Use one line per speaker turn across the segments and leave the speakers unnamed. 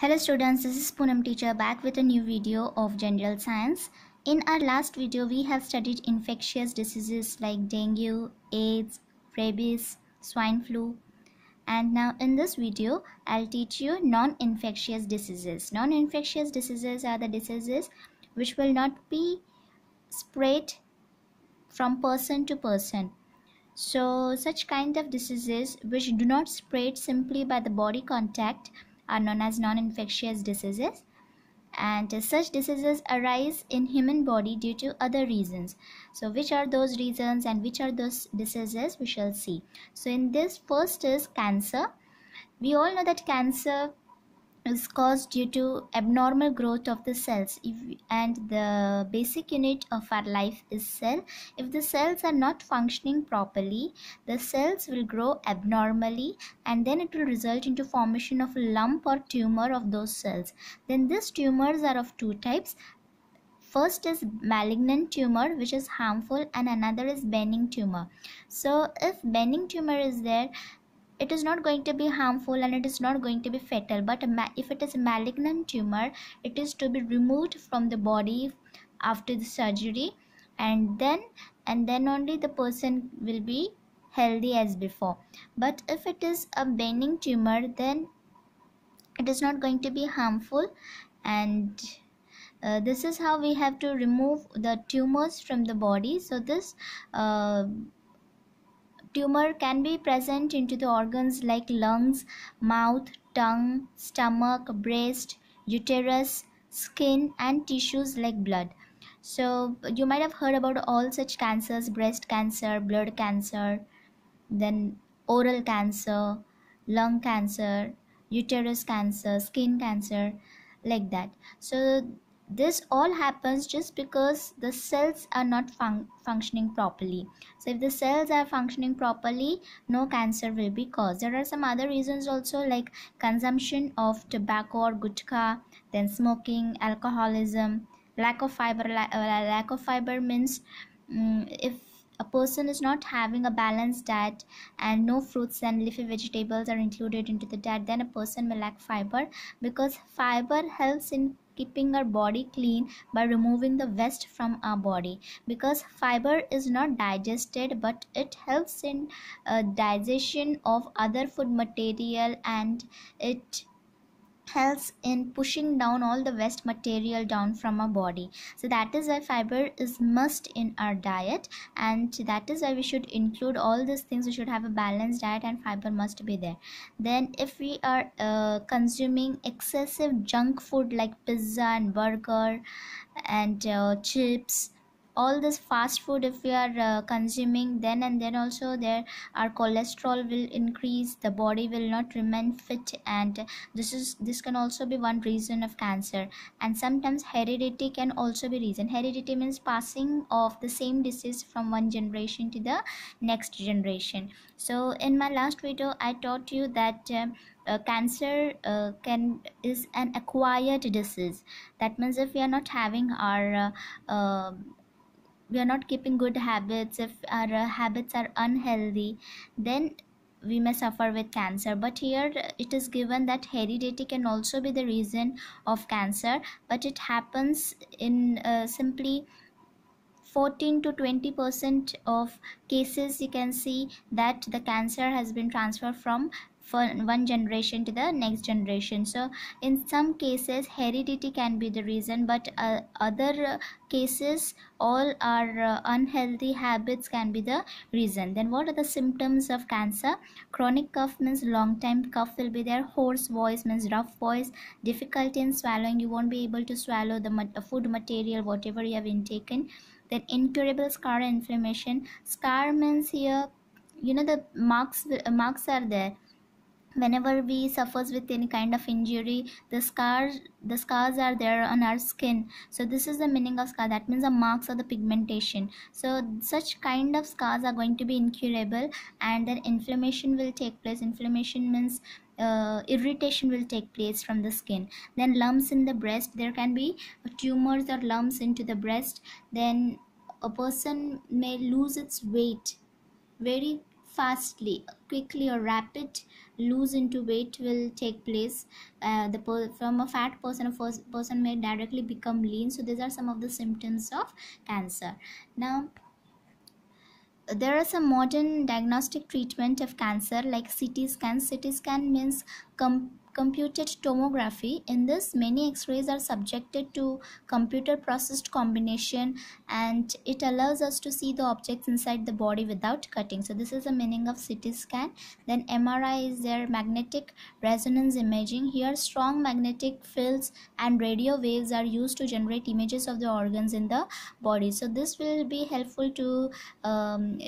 Hello students, this is Poonam teacher back with a new video of general science. In our last video, we have studied infectious diseases like dengue, AIDS, rabies, swine flu. And now in this video, I'll teach you non-infectious diseases. Non-infectious diseases are the diseases which will not be spread from person to person. So such kind of diseases which do not spread simply by the body contact are known as non-infectious diseases, and such diseases arise in human body due to other reasons. So which are those reasons and which are those diseases we shall see. So in this, first is cancer. We all know that cancer is caused due to abnormal growth of the cells, and the basic unit of our life is cell. If the cells are not functioning properly, the cells will grow abnormally, and then it will result into formation of a lump or tumor of those cells. Then these tumors are of two types. First is malignant tumor, which is harmful, and another is benign tumor. So if benign tumor is there, it is not going to be harmful and it is not going to be fatal. But if it is a malignant tumor, it is to be removed from the body after the surgery, and then only the person will be healthy as before. But if it is a benign tumor, then it is not going to be harmful, and this is how we have to remove the tumors from the body. So this tumor can be present into the organs like lungs, mouth, tongue, stomach, breast, uterus, skin, and tissues like blood. So you might have heard about all such cancers: breast cancer, blood cancer, then oral cancer, lung cancer, uterus cancer, skin cancer, like that. So this all happens just because the cells are not functioning properly. So if the cells are functioning properly, no cancer will be caused. There are some other reasons also, like consumption of tobacco or gutka, then smoking, alcoholism, lack of fiber. Lack of fiber means if a person is not having a balanced diet and no fruits and leafy vegetables are included into the diet, then a person may lack fiber, because fiber helps in keeping our body clean by removing the waste from our body. Because fiber is not digested, but it helps in digestion of other food material, and it helps in pushing down all the waste material down from our body. So that is why fiber is must in our diet, and that is why we should include all these things. We should have a balanced diet and fiber must be there. Then if we are consuming excessive junk food like pizza and burger and chips, all this fast food, if we are consuming, then also there our cholesterol will increase, the body will not remain fit, and this can also be one reason of cancer. And sometimes heredity can also be reason. Heredity means passing of the same disease from one generation to the next generation. So in my last video, I taught you that cancer is an acquired disease. That means if we are not having our we are not keeping good habits, if our habits are unhealthy, then we may suffer with cancer. But here it is given that heredity can also be the reason of cancer, but it happens in simply 14 to 20% of cases. You can see that the cancer has been transferred from one generation to the next generation. So in some cases heredity can be the reason, but other cases, all our unhealthy habits can be the reason. Then what are the symptoms of cancer? Chronic cough means long time cough will be there. Hoarse voice means rough voice. Difficulty in swallowing, you won't be able to swallow the food material whatever you have intaken. Then incurable scar inflammation. Scar means here, the marks are there. Whenever we suffers with any kind of injury, the scars are there on our skin. So this is the meaning of scar. That means the marks of the pigmentation. So such kind of scars are going to be incurable, and then inflammation will take place. Inflammation means irritation will take place from the skin. Then lumps in the breast, there can be tumors or lumps into the breast. Then a person may lose its weight very fastly, quickly or rapid lose into weight will take place. From a fat person, a first person may directly become lean. So these are some of the symptoms of cancer. Now there are some modern diagnostic treatment of cancer like CT scan. CT scan means computed tomography. In this, many x-rays are subjected to computer processed combination, and it allows us to see the objects inside the body without cutting. So this is the meaning of CT scan. Then MRI is their magnetic resonance imaging. Here strong magnetic fields and radio waves are used to generate images of the organs in the body. So this will be helpful to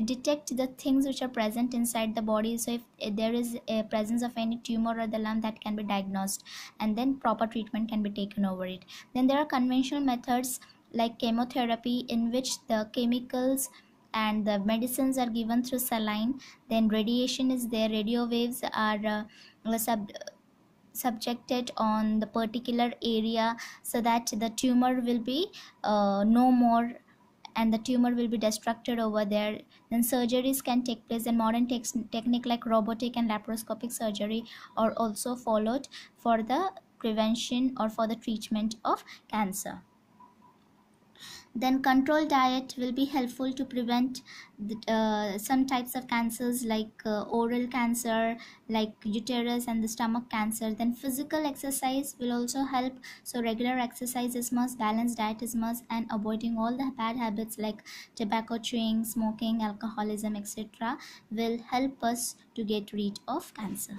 detect the things which are present inside the body. So if there is a presence of any tumor or the lump, that can be diagnosed, and then proper treatment can be taken over it. Then there are conventional methods like chemotherapy, in which the chemicals and the medicines are given through saline. Then radiation is there. Radio waves are subjected on the particular area, so that the tumor will be no more, and the tumor will be destructed over there. Then surgeries can take place, and modern technique like robotic and laparoscopic surgery are also followed for the prevention or for the treatment of cancer. Then controlled diet will be helpful to prevent some types of cancers like oral cancer, like uterus and the stomach cancer. Then physical exercise will also help. So regular exercise is must, balanced diet is must, and avoiding all the bad habits like tobacco chewing, smoking, alcoholism, etc. will help us to get rid of cancer.